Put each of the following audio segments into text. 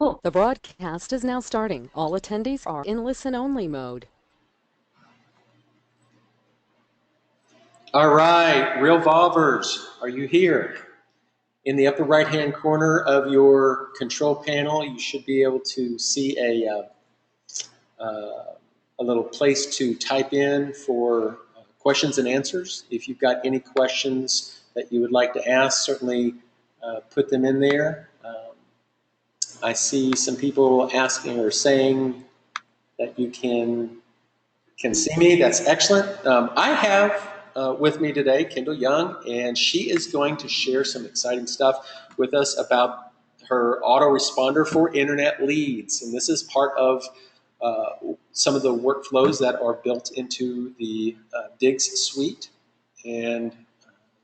Cool. The broadcast is now starting. All attendees are in listen-only mode. All right, Realvolvers, are you here? In the upper right-hand corner of your control panel, you should be able to see a little place to type in for questions and answers. If you've got any questions that you would like to ask, certainly put them in there. I see some people asking or saying that you can see me. That's excellent. I have with me today Kendyl Young, and she is going to share some exciting stuff with us about her autoresponder for internet leads. And this is part of some of the workflows that are built into the Diggs suite and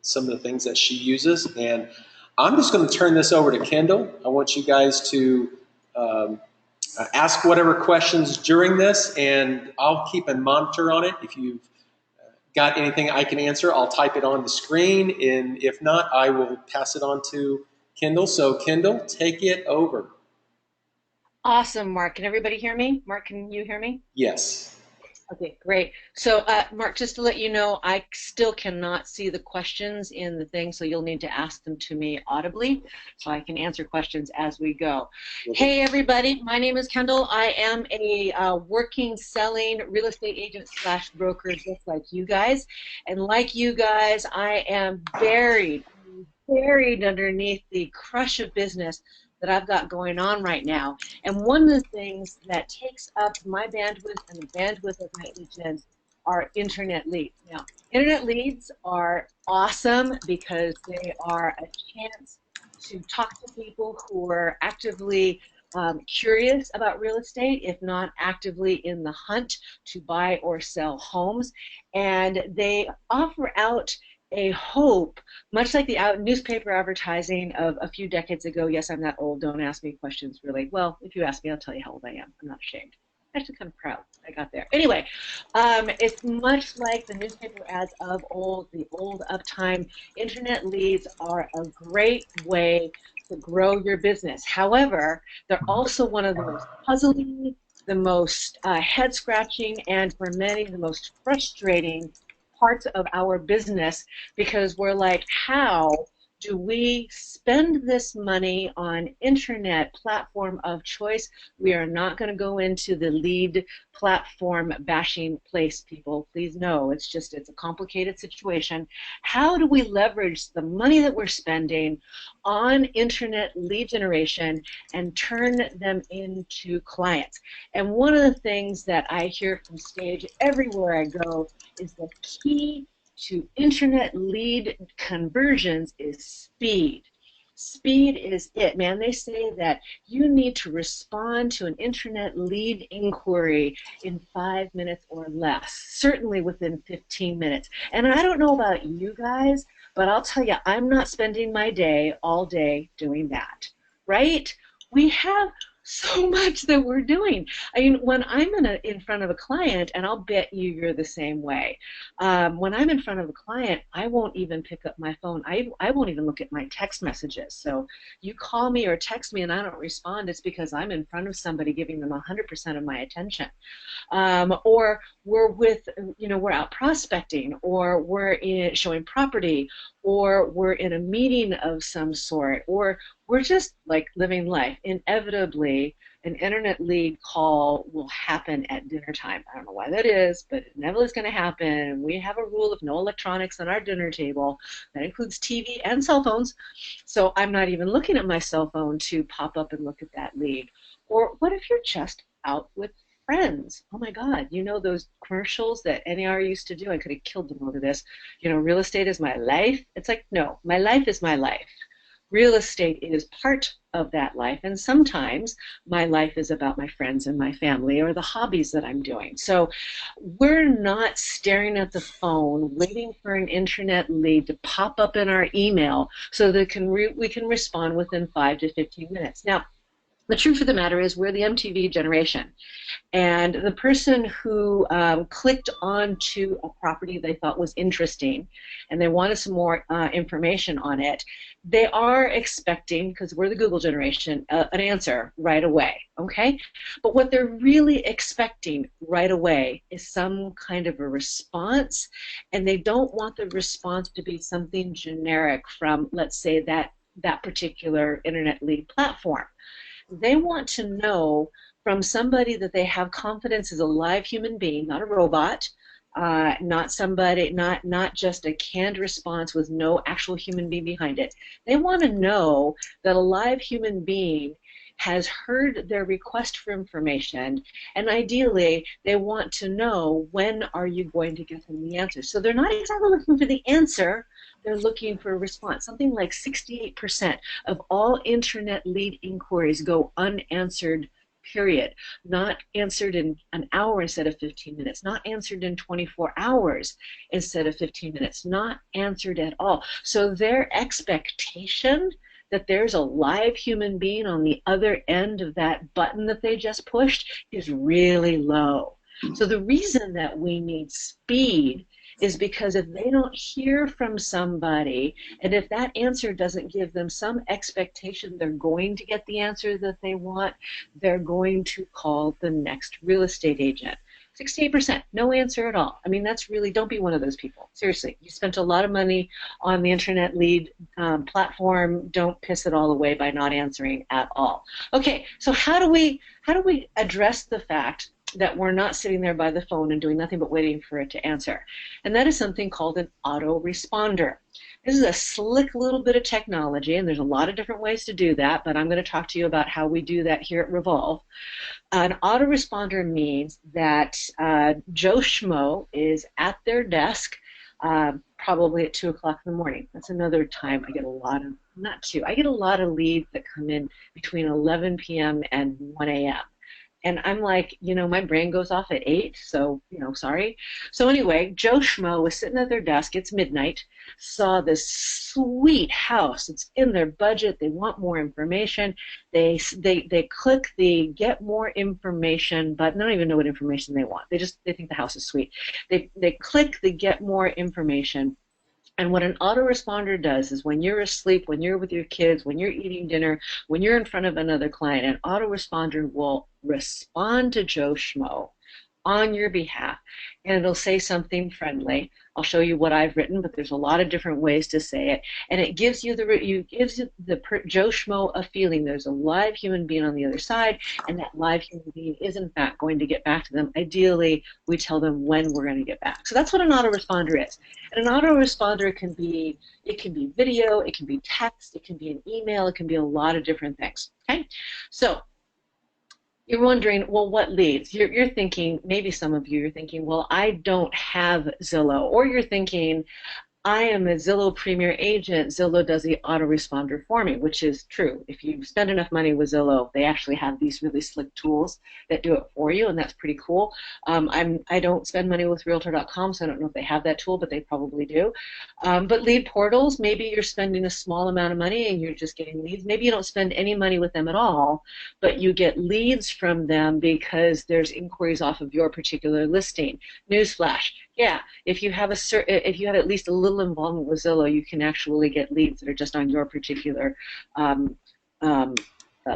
some of the things that she uses. And I'm just going to turn this over to Kendyl. I want you guys to ask whatever questions during this, and I'll keep a monitor on it. If you've got anything I can answer, I'll type it on the screen, and if not, I will pass it on to Kendyl. So Kendyl, take it over. Awesome, Mark. Can everybody hear me? Mark, can you hear me? Yes. Okay, great. So, Mark, just to let you know, I still cannot see the questions in the thing, so you'll need to ask them to me audibly so I can answer questions as we go. Hey, everybody. My name is Kendyl. I am a working, selling real estate agent / broker just like you guys. And like you guys, I am buried underneath the crush of business that I've got going on right now. And one of the things that takes up my bandwidth and the bandwidth of my agents are internet leads. Now, internet leads are awesome because they are a chance to talk to people who are actively curious about real estate, if not actively in the hunt to buy or sell homes. And they offer out a hope, much like the newspaper advertising of a few decades ago. Yes, I'm that old. Don't ask me questions, really. Well, if you ask me, I'll tell you how old I am. I'm not ashamed. I'm actually kind of proud I got there. Anyway, it's much like the newspaper ads of old, the old uptime. Internet leads are a great way to grow your business. However, they're also one of the most puzzling, the most head-scratching, and for many, the most frustrating parts of our business, because we're like, how do we spend this money on internet platform of choice? We are not going to go into the lead platform bashing place, people. Please know, it's a complicated situation. How do we leverage the money that we're spending on internet lead generation and turn them into clients? And one of the things that I hear from stage everywhere I go is the key to internet lead conversions is speed. Speed is it, man. They say that you need to respond to an internet lead inquiry in 5 minutes or less, certainly within 15 minutes. And I don't know about you guys, but I'll tell you, I'm not spending my day all day doing that, right? We have so much that we're doing. I mean, when I'm in front of a client, and I'll bet you're the same way, when I'm in front of a client, I won't even pick up my phone. I won't even look at my text messages. So you call me or text me and I don't respond, it's because I'm in front of somebody giving them 100% of my attention. Or we're out prospecting, or we're showing property, or we're in a meeting of some sort, or we're just like living life. Inevitably, an internet lead call will happen at dinner time. I don't know why that is, but it inevitably is going to happen. We have a rule of no electronics on our dinner table. That includes TV and cell phones. So I'm not even looking at my cell phone to pop up and look at that lead. Or what if you're just out with friends? Oh my God, you know those commercials that NAR used to do? I could have killed them over this. You know, real estate is my life. It's like, no, my life is my life. Real estate is part of that life, and sometimes my life is about my friends and my family or the hobbies that I'm doing. So we're not staring at the phone waiting for an internet lead to pop up in our email so that we can respond within 5 to 15 minutes. Now, The truth of the matter is we're the MTV generation. And the person who clicked onto a property they thought was interesting and they wanted some more information on it, they are expecting, because we're the Google generation, an answer right away, okay? But what they're really expecting right away is some kind of a response, and they don't want the response to be something generic from, let's say, that particular internet lead platform. They want to know from somebody that they have confidence is a live human being, not a robot, not somebody, not just a canned response with no actual human being behind it. They want to know that a live human being has heard their request for information, and ideally they want to know when are you going to get them the answer. So they're not exactly looking for the answer, they're looking for a response. Something like 68% of all internet lead inquiries go unanswered, period. Not answered in an hour instead of 15 minutes, not answered in 24 hours instead of 15 minutes, not answered at all. So their expectation that there's a live human being on the other end of that button that they just pushed is really low. So the reason that we need speed is because if they don't hear from somebody, and if that answer doesn't give them some expectation they're going to get the answer that they want, they're going to call the next real estate agent. 68%, no answer at all. I mean, that's really, don't be one of those people. Seriously, you spent a lot of money on the internet lead platform. Don't piss it all away by not answering at all. Okay, so how do we address the fact that we're not sitting there by the phone and doing nothing but waiting for it to answer? And that is something called an autoresponder. This is a slick little bit of technology, and there's a lot of different ways to do that, but I'm going to talk to you about how we do that here at Revolve. An autoresponder means that Joe Schmo is at their desk probably at 2 o'clock in the morning. That's another time I get a lot of, not two, I get a lot of leads that come in between 11 p.m. and 1 a.m. And I'm like, you know, my brain goes off at 8, so, you know, sorry. So anyway, Joe Schmo was sitting at their desk, it's midnight, saw this sweet house. It's in their budget. They want more information. They click the get more information button. They don't even know what information they want. They think the house is sweet. They click the get more information. And what an autoresponder does is when you're asleep, when you're with your kids, when you're eating dinner, when you're in front of another client, an autoresponder will respond to Joe Schmo on your behalf, and it'll say something friendly. I'll show you what I've written, but there's a lot of different ways to say it, and it gives you Joe Schmo a feeling there's a live human being on the other side, and that live human being is in fact going to get back to them. Ideally, we tell them when we're going to get back. So that's what an autoresponder is. And an autoresponder can be video, it can be text, it can be an email, it can be a lot of different things. Okay, so you're wondering, well, what leads? You're thinking, maybe some of you are thinking, well, I don't have Zillow. Or you're thinking, I am a Zillow Premier agent. Zillow does the autoresponder for me, which is true. If you spend enough money with Zillow, they actually have these really slick tools that do it for you, and that's pretty cool. I don't spend money with Realtor.com, so I don't know if they have that tool, but they probably do. But lead portals, maybe you're spending a small amount of money and you're just getting leads. Maybe you don't spend any money with them at all, but you get leads from them because there's inquiries off of your particular listing. Newsflash. Yeah, if you have at least a little involvement with Zillow, you can actually get leads that are just on your particular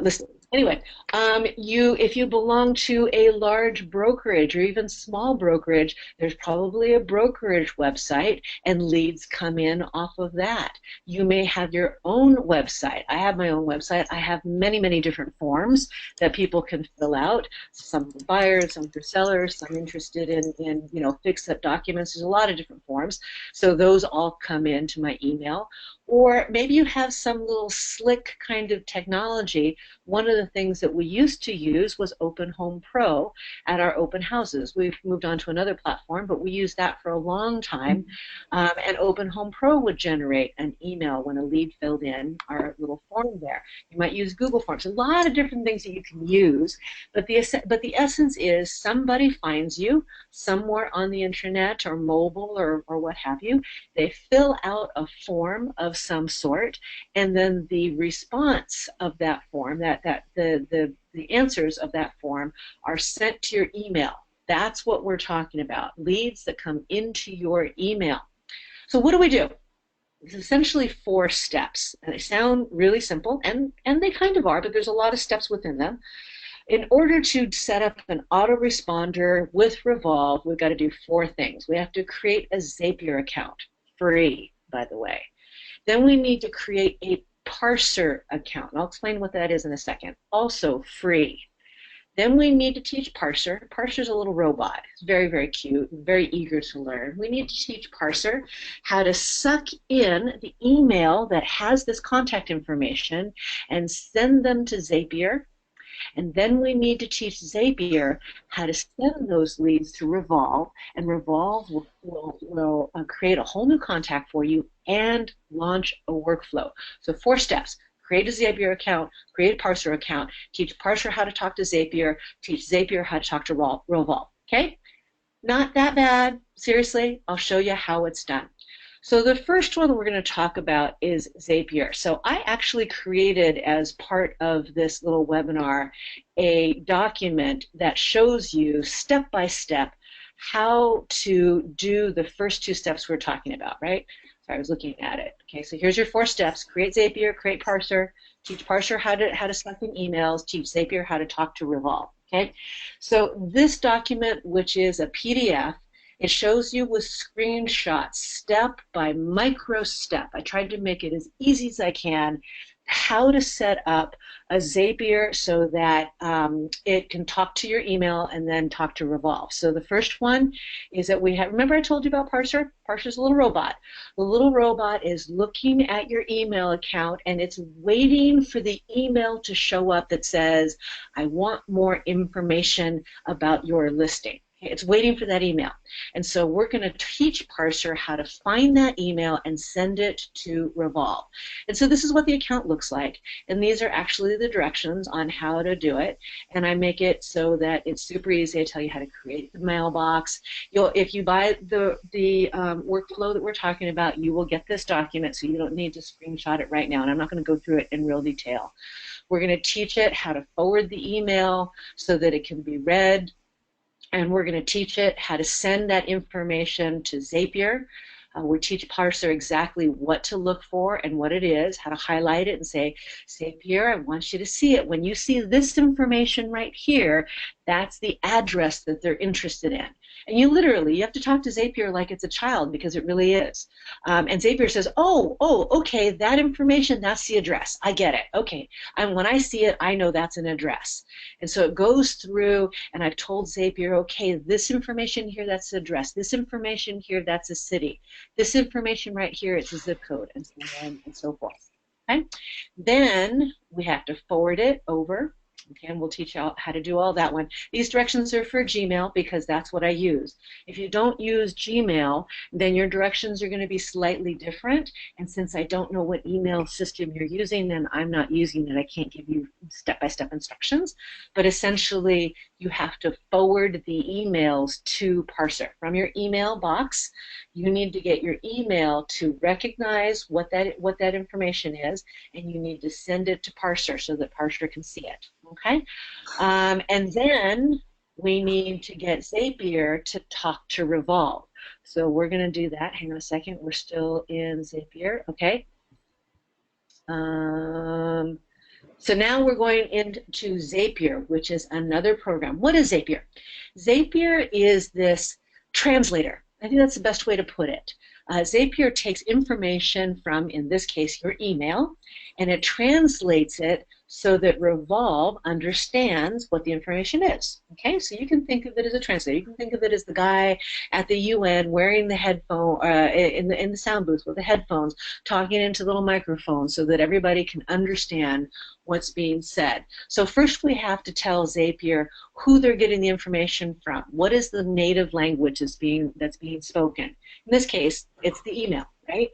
listing. Anyway, if you belong to a large brokerage or even small brokerage, there's probably a brokerage website and leads come in off of that. You may have your own website. I have my own website. I have many, many different forms that people can fill out. Some for buyers, some for sellers, some interested in fix-up documents. There's a lot of different forms. So those all come into my email. Or maybe you have some little slick kind of technology. One of the things that we used to use was Open Home Pro at our open houses. We've moved on to another platform, but we used that for a long time. And Open Home Pro would generate an email when a lead filled in our little form there. You might use Google Forms. A lot of different things that you can use, but the essence is somebody finds you somewhere on the internet or mobile or what have you. They fill out a form of some sort, and then the response of that form, the answers of that form are sent to your email. That's what we're talking about, leads that come into your email. So what do? It's essentially 4 steps, and they sound really simple, and they kind of are, but there's a lot of steps within them. In order to set up an autoresponder with Realvolve, we've got to do 4 things. We have to create a Zapier account, free, by the way. Then we need to create a parser account, and I'll explain what that is in a second, also free. Then we need to teach Parser. Parser's a little robot. It's very, very cute, very eager to learn. We need to teach Parser how to suck in the email that has this contact information and send them to Zapier. And then we need to teach Xavier how to send those leads to Realvolve, and Realvolve will create a whole new contact for you and launch a workflow. So 4 steps. Create a Zapier account, create a Parser account, teach Parser how to talk to Zapier, teach Zapier how to talk to Realvolve. Okay? Not that bad. Seriously, I'll show you how it's done. So the first one we're going to talk about is Zapier. So I actually created, as part of this little webinar, a document that shows you step by step how to do the first 2 steps we're talking about, right? So I was looking at it. Okay, so here's your 4 steps. Create Zapier, create Parser, teach Parser how to suck in emails, teach Zapier how to talk to Realvolve. Okay, so this document, which is a PDF, it shows you with screenshots, step by micro step. I tried to make it as easy as I can, how to set up a Zapier so that it can talk to your email and then talk to Realvolve. So the first one is that we have, remember I told you about Parser? Parser's a little robot. The little robot is looking at your email account, and it's waiting for the email to show up that says, I want more information about your listing. It's waiting for that email. And so we're going to teach Parser how to find that email and send it to Realvolve. And so this is what the account looks like. And these are actually the directions on how to do it. And I make it so that it's super easy. I tell you how to create the mailbox. If you buy the workflow that we're talking about, you will get this document, so you don't need to screenshot it right now. And I'm not going to go through it in real detail. We're going to teach it how to forward the email so that it can be read. And we're going to teach it how to send that information to Zapier. We teach Parser exactly what to look for and what it is, how to highlight it and say, Zapier, I want you to see it. When you see this information right here, that's the address that they're interested in. And you have to talk to Zapier like it's a child, because it really is. And Zapier says, oh, okay, that information, that's the address. I get it. Okay. And when I see it, I know that's an address. And so it goes through, and I've told Zapier, okay, this information here, that's the address. This information here, that's a city. This information right here, it's a zip code, and so on and so forth. Okay? Then we have to forward it over. Okay, and we'll teach you how to do all that one. These directions are for Gmail because that's what I use. If you don't use Gmail, then your directions are going to be slightly different. And since I don't know what email system you're using, then I'm not using it. I can't give you step-by-step instructions. But essentially, you have to forward the emails to Parser. From your email box, you need to get your email to recognize what that information is, and you need to send it to Parser so that Parser can see it. Okay, and then we need to get Zapier to talk to Realvolve. So we're going to do that. Hang on a second. We're still in Zapier. Okay. So now we're going into Zapier, which is another program. What is Zapier? Zapier is this translator. I think that's the best way to put it. Zapier takes information from, in this case, your email, and it translates it so that Realvolve understands what the information is. Okay, so you can think of it as a translator. You can think of it as the guy at the UN wearing the headphone in the sound booth with the headphones, talking into little microphones so that everybody can understand what's being said. So first we have to tell Zapier who they're getting the information from. What is the native language that's being spoken? In this case, it's the email, right?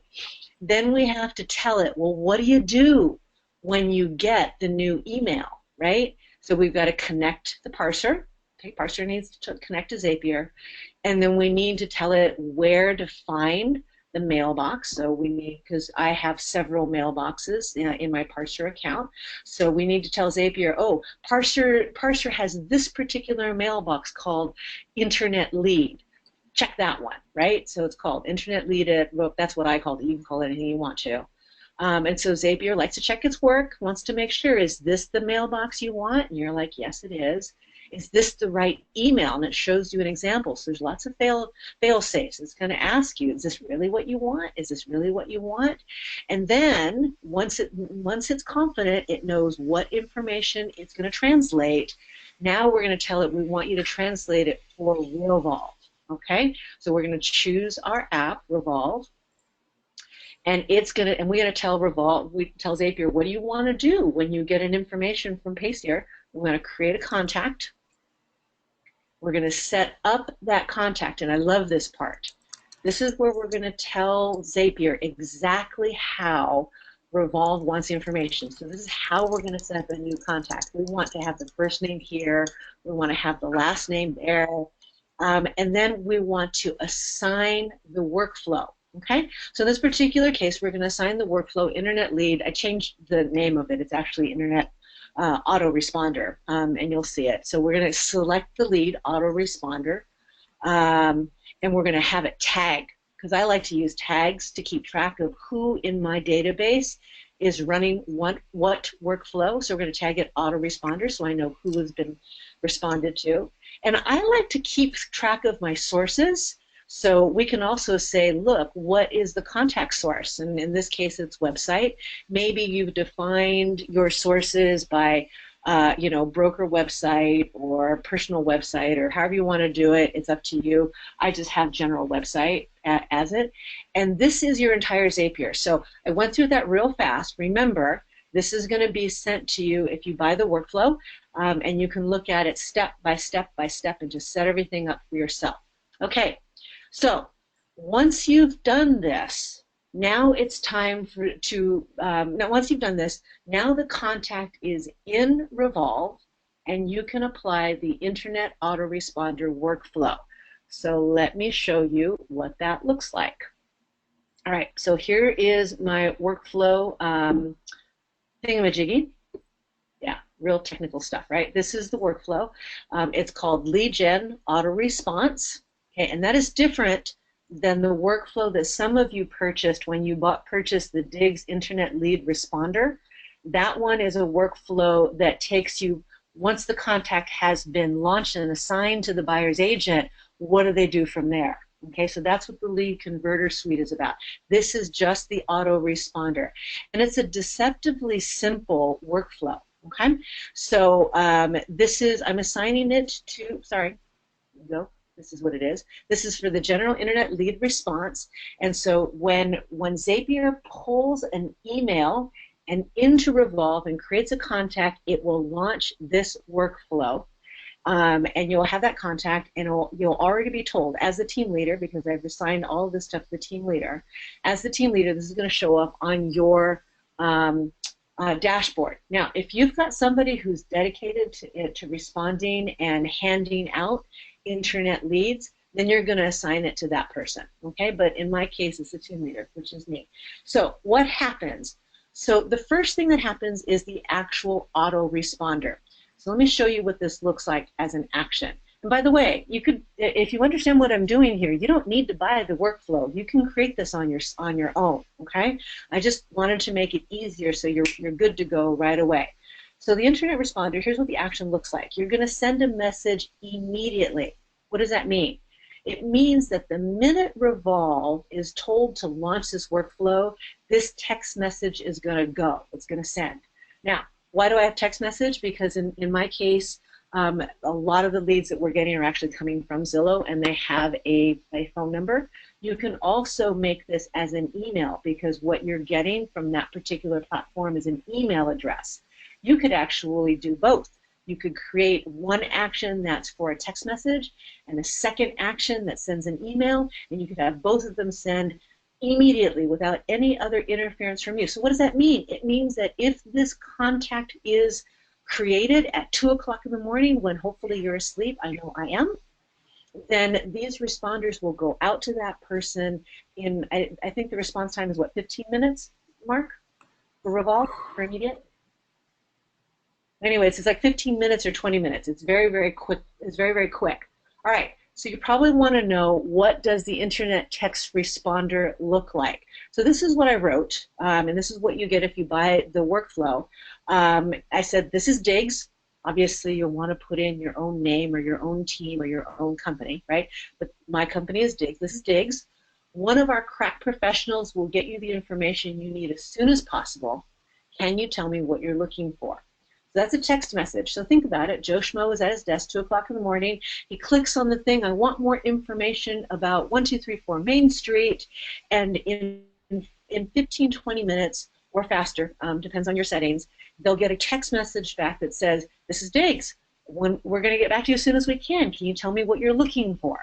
Then we have to tell it, well, what do you do when you get the new email, right? So we've got to connect the Parser. Okay, Parser needs to connect to Zapier. And then we need to tell it where to find the mailbox. So we need, because I have several mailboxes in my Parser account. So we need to tell Xavier, oh, Parser has this particular mailbox called Internet Lead. Check that one, right? So it's called Internet Lead that's what I call it. You can call it anything you want to. And so Xavier likes to check its work, wants to make sure, is this the mailbox you want? And you're like, yes, it is. Is this the right email? And it shows you an example. So there's lots of fail safes. It's going to ask you, is this really what you want? Is this really what you want? And then once it's confident, it knows what information it's going to translate. Now we're going to tell it we want you to translate it for Realvolve. Okay? So we're going to choose our app, Realvolve. And we're going to tell Revolve, we tell Xavier, what do you want to do when you get an information from Pacier? We're going to create a contact. We're going to set up that contact, and I love this part. This is where we're going to tell Xavier exactly how Revolve wants information. So this is how we're going to set up a new contact. We want to have the first name here. We want to have the last name there. And then we want to assign the workflow. Okay, so in this particular case, we're going to assign the workflow Internet Lead. I changed the name of it. It's actually Internet Autoresponder, and you'll see it. So we're going to select the lead, Autoresponder, and we're going to have it tagged, because I like to use tags to keep track of who in my database is running what workflow. So we're going to tag it Autoresponder so I know who has been responded to. And I like to keep track of my sources. So we can also say, look, what is the contact source? And in this case, it's website. Maybe you've defined your sources by, broker website or personal website, or however you want to do it. It's up to you. I just have general website as it. And this is your entire Zapier. So I went through that real fast. Remember, this is going to be sent to you if you buy the workflow, and you can look at it step by step by step and just set everything up for yourself. Okay. So once you've done this, now it's time once you've done this, now the contact is in Revolve, and you can apply the Internet Autoresponder workflow. So let me show you what that looks like. All right, so here is my workflow thingamajiggy. Yeah, real technical stuff, right? This is the workflow. It's called Lead Gen Auto Response. Okay, and that is different than the workflow that some of you purchased when you purchased the Diggs Internet Lead Responder. That one is a workflow that takes you, once the contact has been launched and assigned to the buyer's agent, what do they do from there? Okay, so that's what the Lead Converter Suite is about. This is just the autoresponder. And it's a deceptively simple workflow. Okay, so I'm assigning it to, sorry, there you go. This is what it is. This is for the general Internet Lead Response. And so when Zapier pulls an email and into Revolve and creates a contact, it will launch this workflow. And you'll have that contact, and you'll already be told as the team leader, because I've assigned all of this stuff to the team leader. As the team leader, this is going to show up on your dashboard. Now, if you've got somebody who's dedicated to responding and handing out internet leads, then you're going to assign it to that person, okay? But in my case, it's the team leader, which is me. So what happens? So the first thing that happens is the actual autoresponder. So let me show you what this looks like as an action. And by the way, you could, if you understand what I'm doing here, you don't need to buy the workflow. You can create this on your own, okay? I just wanted to make it easier so you're good to go right away. So the internet responder, here's what the action looks like. You're going to send a message immediately. What does that mean? It means that the minute Revolve is told to launch this workflow, this text message is going to go. It's going to send. Now, why do I have text message? Because in my case, a lot of the leads that we're getting are actually coming from Zillow, and they have a phone number. You can also make this as an email, because what you're getting from that particular platform is an email address. You could actually do both. You could create one action that's for a text message and a second action that sends an email, and you could have both of them send immediately without any other interference from you. So what does that mean? It means that if this contact is created at 2 o'clock in the morning when hopefully you're asleep, I know I am, then these responders will go out to that person in, I think the response time is what, 15 minutes, Mark, for Revolve, for immediate? Anyways, it's like 15 minutes or 20 minutes. It's very, very quick. It's very, very quick. All right, so you probably want to know, what does the internet text responder look like? So this is what I wrote, and this is what you get if you buy the workflow. I said, this is Diggs. Obviously, you'll want to put in your own name or your own team or your own company, right? But my company is Diggs. This is Diggs. One of our crack professionals will get you the information you need as soon as possible. Can you tell me what you're looking for? So that's a text message. So think about it. Joe Schmo is at his desk, 2 o'clock in the morning. He clicks on the thing, I want more information about 1234 Main Street, and in 15, 20 minutes, or faster, depends on your settings, they'll get a text message back that says, this is Diggs. We're going to get back to you as soon as we can. Can you tell me what you're looking for?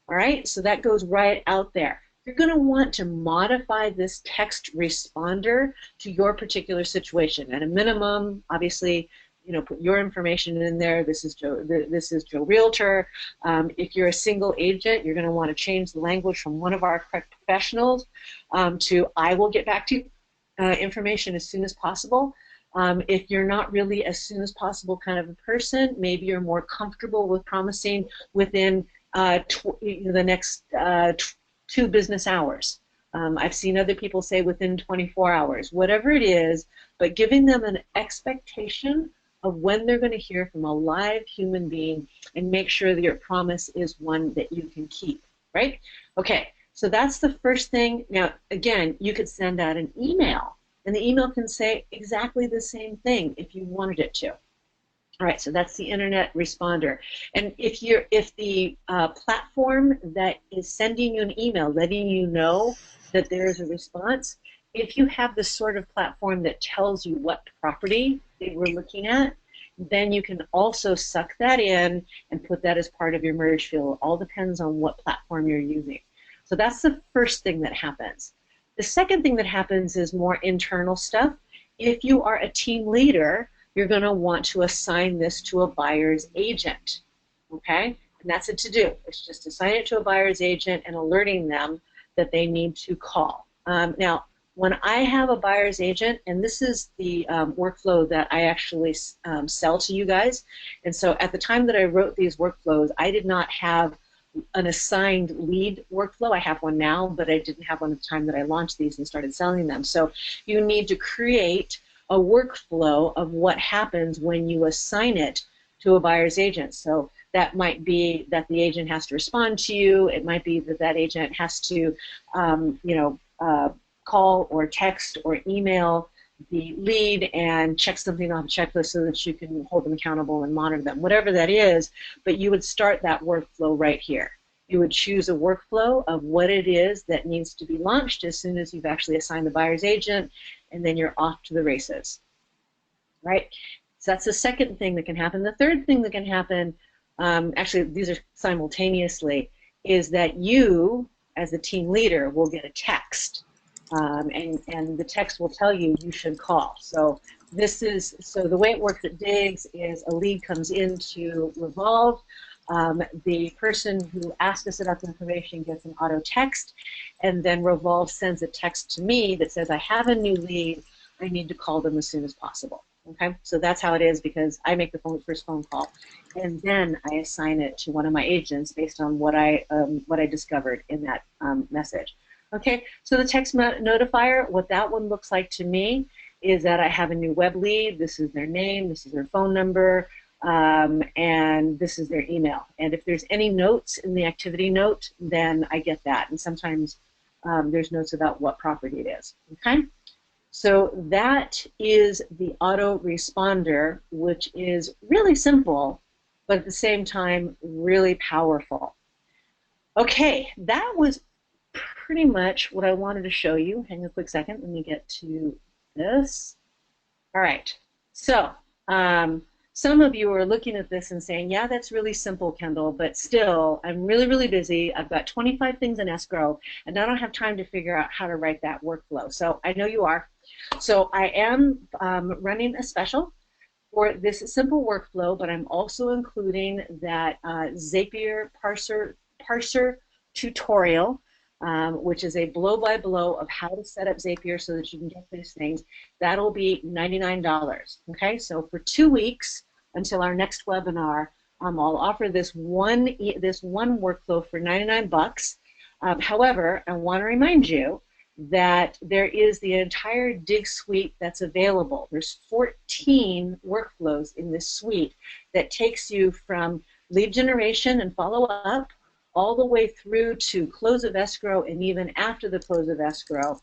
All right, so that goes right out there. You're going to want to modify this text responder to your particular situation. At a minimum, obviously, you know, put your information in there. This is Joe. This is Joe Realtor. If you're a single agent, you're going to want to change the language from one of our professionals to I will get back to you information as soon as possible. If you're not really as soon as possible kind of a person, maybe you're more comfortable with promising within the next 2 business hours. I've seen other people say within 24 hours, whatever it is, but giving them an expectation of when they're going to hear from a live human being, and make sure that your promise is one that you can keep, right? Okay, so that's the first thing. Now, again, you could send out an email, and the email can say exactly the same thing if you wanted it to. All right, so that's the internet responder. And if the platform that is sending you an email, letting you know that there is a response, if you have the sort of platform that tells you what property they were looking at, then you can also suck that in and put that as part of your merge field. It all depends on what platform you're using. So that's the first thing that happens. The second thing that happens is more internal stuff. If you are a team leader, you're going to want to assign this to a buyer's agent, okay? And that's a to-do. It's just assign it to a buyer's agent and alerting them that they need to call. Now, when I have a buyer's agent, and this is the workflow that I actually sell to you guys, and so at the time that I wrote these workflows, I did not have an assigned lead workflow. I have one now, but I didn't have one at the time that I launched these and started selling them. So you need to create a workflow of what happens when you assign it to a buyer's agent. So that might be that the agent has to respond to you. It might be that that agent has to, call or text or email the lead and check something off a checklist so that you can hold them accountable and monitor them, whatever that is. But you would start that workflow right here. You would choose a workflow of what it is that needs to be launched as soon as you've actually assigned the buyer's agent, and then you're off to the races, right? So that's the second thing that can happen. The third thing that can happen, actually these are simultaneously, is that you, as the team leader, will get a text, and the text will tell you you should call. So the way it works at Diggs is a lead comes into Revolve. The person who asked us about the information gets an auto text, and then Revolve sends a text to me that says, I have a new lead, I need to call them as soon as possible. Okay, so that's how it is, because I make the first phone call, and then I assign it to one of my agents based on what I discovered in that message. Okay, so the text notifier, what that one looks like to me is that I have a new web lead. This is their name, this is their phone number, and this is their email. And if there's any notes in the activity note, then I get that. And sometimes there's notes about what property it is. Okay, so that is the autoresponder, which is really simple, but at the same time really powerful. Okay, that was pretty much what I wanted to show you. Hang on a quick second, let me get to this. All right, so some of you are looking at this and saying, yeah, that's really simple, Kendyl, but still, I'm really, really busy. I've got 25 things in escrow, and I don't have time to figure out how to write that workflow. So I know you are. So I am running a special for this simple workflow, but I'm also including that Zapier parser tutorial, which is a blow-by-blow of how to set up Zapier so that you can get these things. That'll be $99. Okay, so for 2 weeks until our next webinar, I'll offer this one workflow for 99 bucks. However, I want to remind you that there is the entire Dig suite that's available. There's 14 workflows in this suite that takes you from lead generation and follow up all the way through to close of escrow and even after the close of escrow.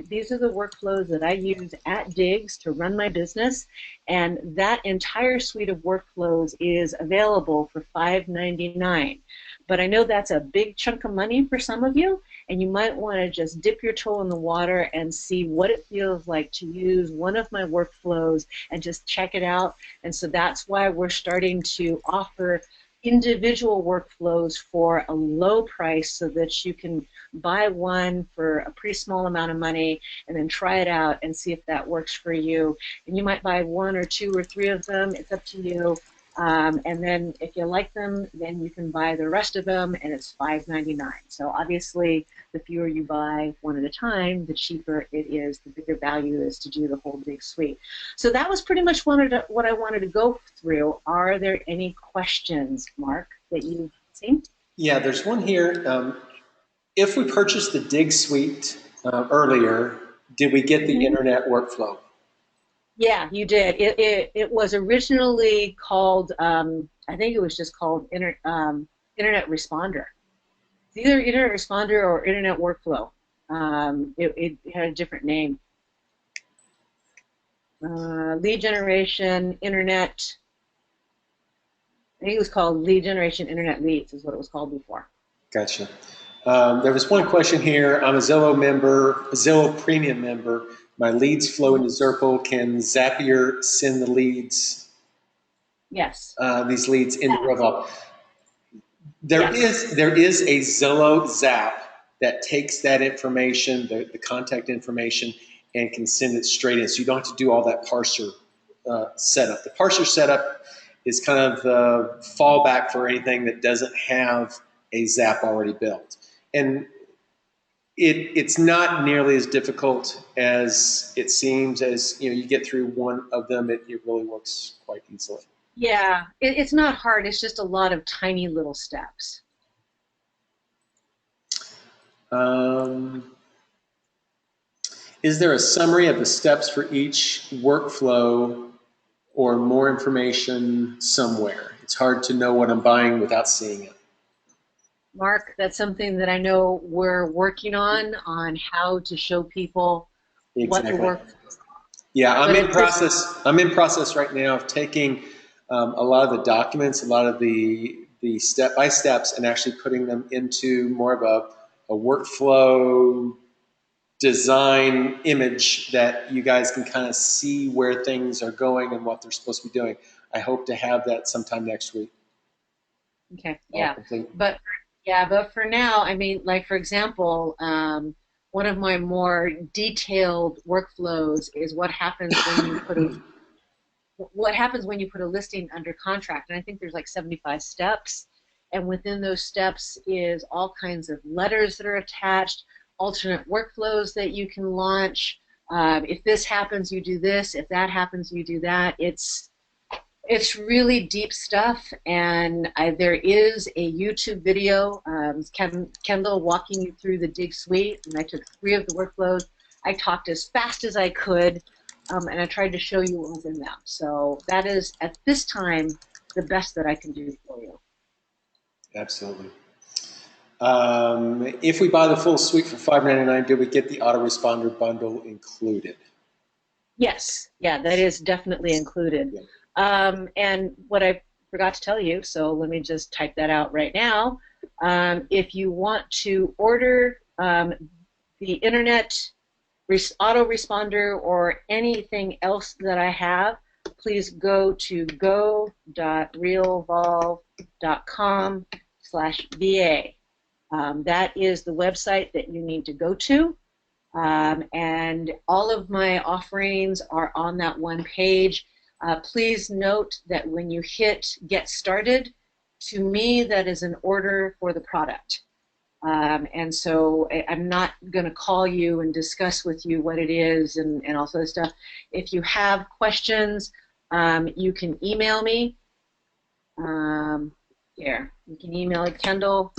These are the workflows that I use at Diggs to run my business, and that entire suite of workflows is available for $5.99. But I know that's a big chunk of money for some of you, and you might want to just dip your toe in the water and see what it feels like to use one of my workflows and just check it out. And so that's why we're starting to offer individual workflows for a low price so that you can buy one for a pretty small amount of money and then try it out and see if that works for you. And you might buy 1 or 2 or 3 of them. It's up to you. And then if you like them, then you can buy the rest of them, and it's $5.99. So obviously, the fewer you buy one at a time, the cheaper it is, the bigger value is to do the whole big suite. So that was pretty much what I wanted to go through. Are there any questions, Mark, that you've seen? Yeah, there's one here. If we purchased the Dig suite earlier, did we get the internet workflow? Yeah, you did. It was originally called, I think it was just called Internet Responder. It's either Internet Responder or Internet Workflow. It had a different name. Lead Generation Internet, I think it was called Lead Generation Internet Leads is what it was called before. Gotcha. There was one question here. I'm a Zillow member, a Zillow Premium member. My leads flow into Zirple. Can Zapier send the leads? Yes. These leads into Realvolve. There Yes. is a Zillow Zap that takes that information, the contact information, and can send it straight in. So you don't have to do all that parser setup. The parser setup is kind of the fallback for anything that doesn't have a Zap already built. And it's not nearly as difficult as it seems. As you get through one of them, it really works quite easily. Yeah, it's not hard. It's just a lot of tiny little steps. Is there a summary of the steps for each workflow or more information somewhere? It's hard to know what I'm buying without seeing it. Mark, that's something that I know we're working on how to show people what the work. Yeah, I'm in process right now of taking a lot of the documents, a lot of the step-by-steps, and actually putting them into more of a workflow design image that you guys can kind of see where things are going and what they're supposed to be doing. I hope to have that sometime next week. Okay, yeah. But for now, I mean, like for example, one of my more detailed workflows is what happens when you put a listing under contract. And I think there's like 75 steps, and within those steps is all kinds of letters that are attached, alternate workflows that you can launch. If this happens, you do this. If that happens, you do that. It's really deep stuff, and there is a YouTube video, Kendyl walking you through the Dig suite, and I took 3 of the workflows. I talked as fast as I could, and I tried to show you what was in them. So that is, at this time, the best that I can do for you. Absolutely. If we buy the full suite for $5.99, do we get the Autoresponder bundle included? Yes, yeah, that is definitely included. Yeah. And what I forgot to tell you, so let me just type that out right now. If you want to order the internet autoresponder or anything else that I have, please go to go.realvolve.com/VA. That is the website that you need to go to. And all of my offerings are on that one page. Please note that when you hit Get Started, to me that is an order for the product. And so I'm not going to call you and discuss with you what it is and all sorts of stuff. If you have questions, you can email me. Here, you can email Kendyl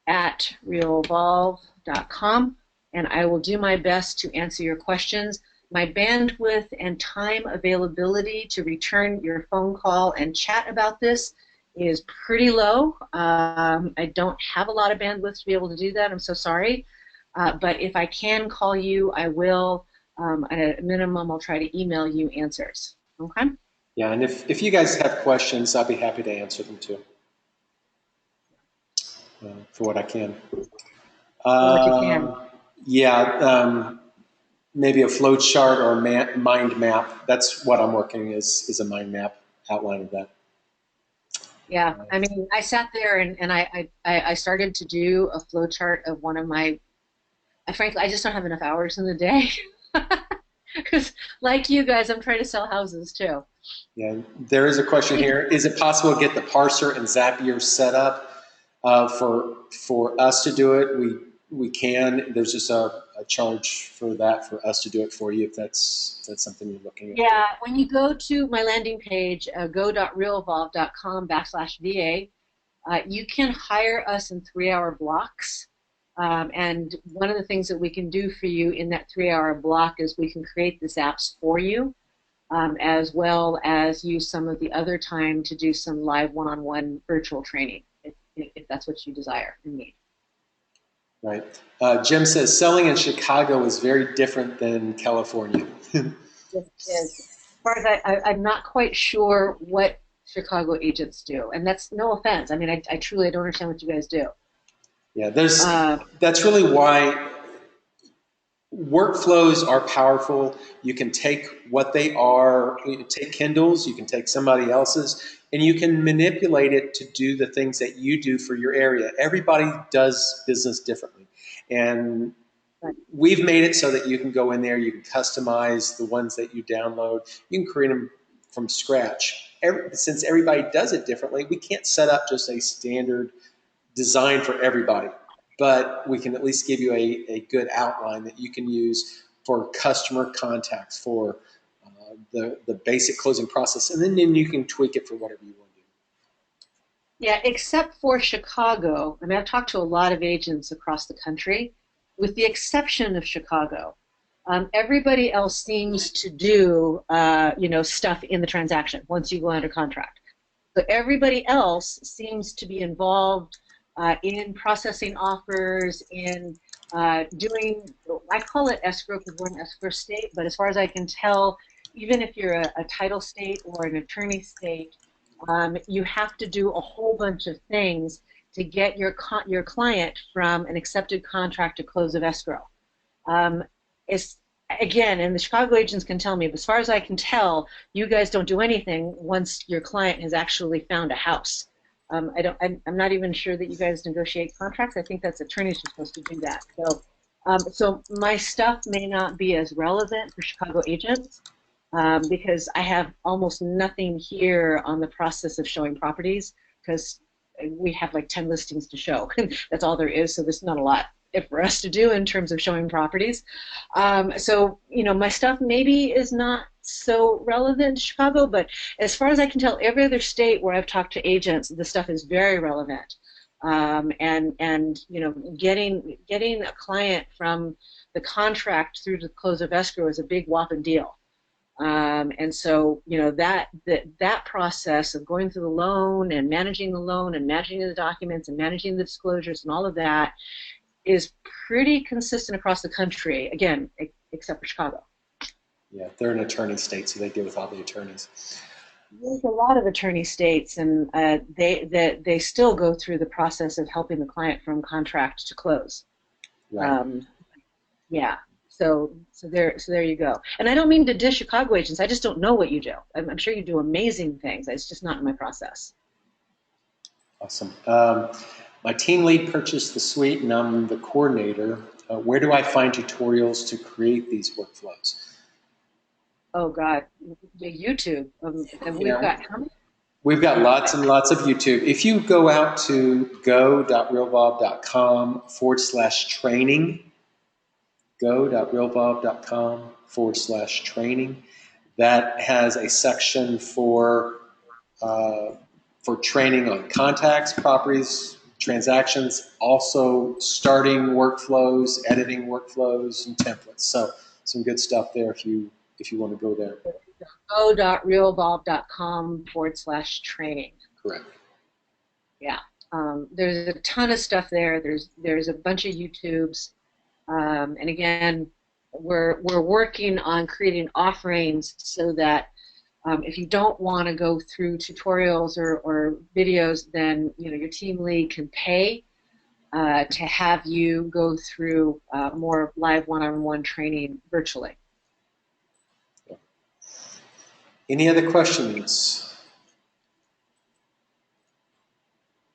at realvolve.com, and I will do my best to answer your questions. My bandwidth and time availability to return your phone call and chat about this is pretty low. I don't have a lot of bandwidth to be able to do that. I'm so sorry. But if I can call you, I will. At a minimum, I'll try to email you answers. Okay? Yeah, and if you guys have questions, I'll be happy to answer them too, for what I can. What you can. Yeah, maybe a flow chart or a mind map. That's what I'm working is a mind map outline of that. Yeah, I mean, I sat there and I started to do a flow chart of one of my, frankly, I just don't have enough hours in the day. Because like you guys, I'm trying to sell houses too. Yeah, there is a question here. Is it possible to get the parser and Zapier set up for us to do it? We can. There's just a charge for that for us to do it for you if that's something you're looking at. Yeah, when you go to my landing page, go.realvolve.com/VA, you can hire us in 3-hour blocks. And one of the things that we can do for you in that 3-hour block is we can create these apps for you, as well as use some of the other time to do some live one-on-one virtual training, if that's what you desire and need. Right. Jim says selling in Chicago is very different than California. Yes, it is. As far as I'm not quite sure what Chicago agents do, and that's no offense. I mean, I truly don't understand what you guys do. Yeah, that's really why workflows are powerful. You can take what they are, you can take Kendyl's, you can take somebody else's, and you can manipulate it to do the things that you do for your area. Everybody does business differently. And we've made it so that you can go in there, you can customize the ones that you download, you can create them from scratch. Since everybody does it differently, we can't set up just a standard design for everybody. But we can at least give you a good outline that you can use for customer contacts, for the basic closing process, and then you can tweak it for whatever you want to do. Yeah, except for Chicago. I mean, I've talked to a lot of agents across the country, with the exception of Chicago. Everybody else seems to do, stuff in the transaction once you go under contract. So everybody else seems to be involved in processing offers, in doing, I call it escrow because we're an escrow state, but as far as I can tell, even if you're a title state or an attorney state, you have to do a whole bunch of things to get your client from an accepted contract to close of escrow. Again, and the Chicago agents can tell me, but as far as I can tell, you guys don't do anything once your client has actually found a house. I'm not even sure that you guys negotiate contracts. I think that's attorneys are supposed to do that. So my stuff may not be as relevant for Chicago agents because I have almost nothing here on the process of showing properties because we have like 10 listings to show. That's all there is, so there's not a lot for us to do in terms of showing properties. So, my stuff maybe is not so relevant to Chicago, but as far as I can tell, every other state where I've talked to agents, the stuff is very relevant. And getting a client from the contract through to the close of escrow is a big whopping deal. And so, that process of going through the loan and managing the documents and managing the disclosures and all of that is pretty consistent across the country, again, except for Chicago. Yeah, they're an attorney state, so they deal with all the attorneys. There's a lot of attorney states, and they still go through the process of helping the client from contract to close. Right. Yeah. So there you go. And I don't mean to dish Chicago agents. I just don't know what you do. I'm sure you do amazing things. It's just not in my process. Awesome. My team lead purchased the suite, and I'm the coordinator. Where do I find tutorials to create these workflows? Oh God, the YouTube. And we've Yeah. got how many? We've got lots and lots of YouTube. If you go out to go.realvolve.com/training, go.realvolve.com/training, that has a section uh, for training on contacts, properties, transactions, also starting workflows, editing workflows, and templates. So some good stuff there if you want to go there. Go.realvolve.com/training. Correct. Yeah. There's a ton of stuff there. There's a bunch of YouTubes. And again, we're working on creating offerings so that if you don't want to go through tutorials or videos, then your team lead can pay to have you go through more live one-on-one training virtually. Any other questions?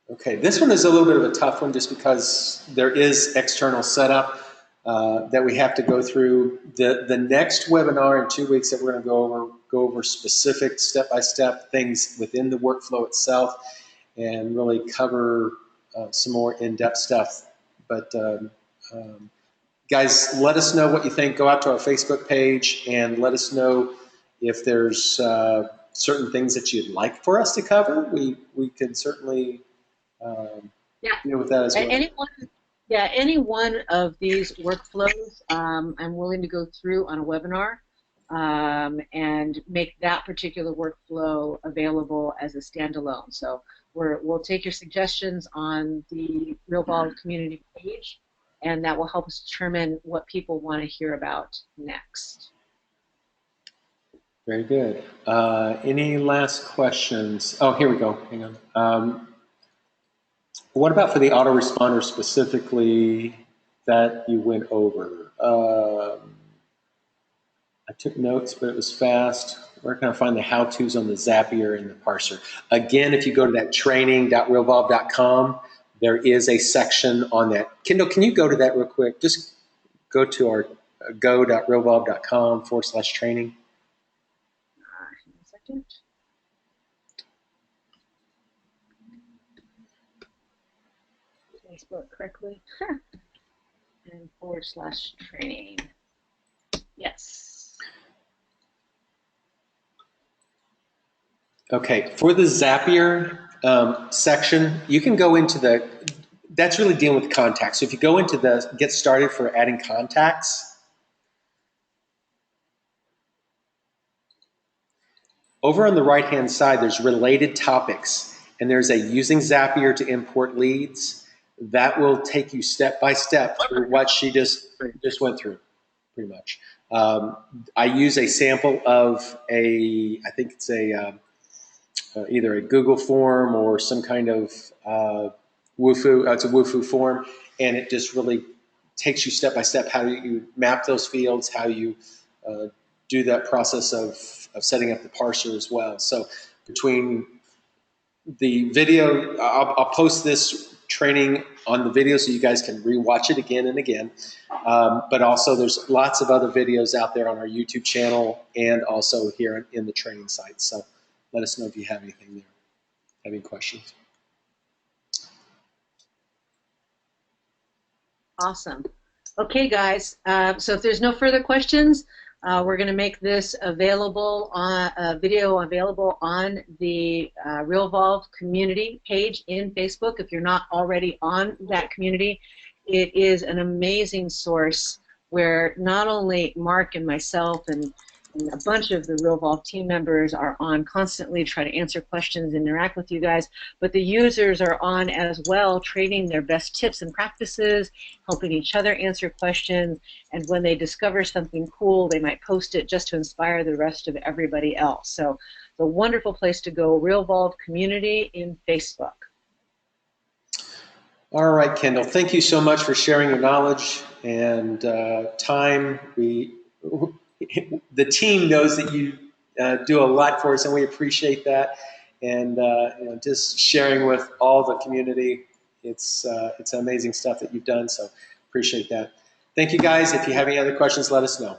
Okay, this one is a little bit of a tough one just because there is external setup that we have to go through. The next webinar in 2 weeks that we're going to go over specific step-by-step things within the workflow itself and really cover some more in-depth stuff. But guys, let us know what you think. Go out to our Facebook page and let us know if there's certain things that you'd like for us to cover. We can certainly deal with that as well. Any one of these workflows, I'm willing to go through on a webinar and make that particular workflow available as a standalone. So we'll take your suggestions on the Realvolve community page, and that will help us determine what people want to hear about next. Very good. Any last questions? Oh, here we go. Hang on. What about for the autoresponder specifically that you went over? I took notes, but it was fast. Where can I find the how-tos on the Zapier and the parser? Again, if you go to that training.realvolve.com, there is a section on that. Kendyl, can you go to that real quick? Just go to our go.realvolve.com/training. A second. Did I spell it correctly? And /training. Yes. Okay, for the Zapier section, you can go into that's really dealing with contacts. So if you go into the get started for adding contacts, over on the right-hand side, there's related topics, and there's a using Zapier to import leads. That will take you step by step through what she just went through, pretty much. I use a sample of I think it's either a Google form or some kind of Wufoo. It's a Wufoo form, and it just really takes you step by step how you map those fields, how you do that process of setting up the parser as well. So between the video, I'll post this training on the video so you guys can rewatch it again and again. But also there's lots of other videos out there on our YouTube channel and also here in the training site. So let us know if you have anything there, have any questions. Awesome. Okay, guys. So if there's no further questions, we're going to make this available on video available on the Realvolve community page in Facebook. If you're not already on that community, it is an amazing source where not only Mark and myself and a bunch of the Realvolve team members are on constantly to try to answer questions, interact with you guys, but the users are on as well, trading their best tips and practices, helping each other answer questions, and when they discover something cool, they might post it just to inspire the rest of everybody else. So it's a wonderful place to go, Realvolve community in Facebook. All right, Kendyl, thank you so much for sharing your knowledge and time. The team knows that you do a lot for us, and we appreciate that. And just sharing with all the community, it's amazing stuff that you've done. So appreciate that. Thank you, guys. If you have any other questions, let us know.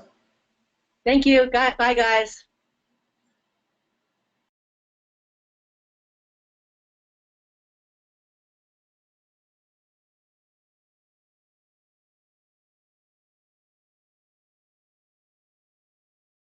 Thank you. Bye, guys.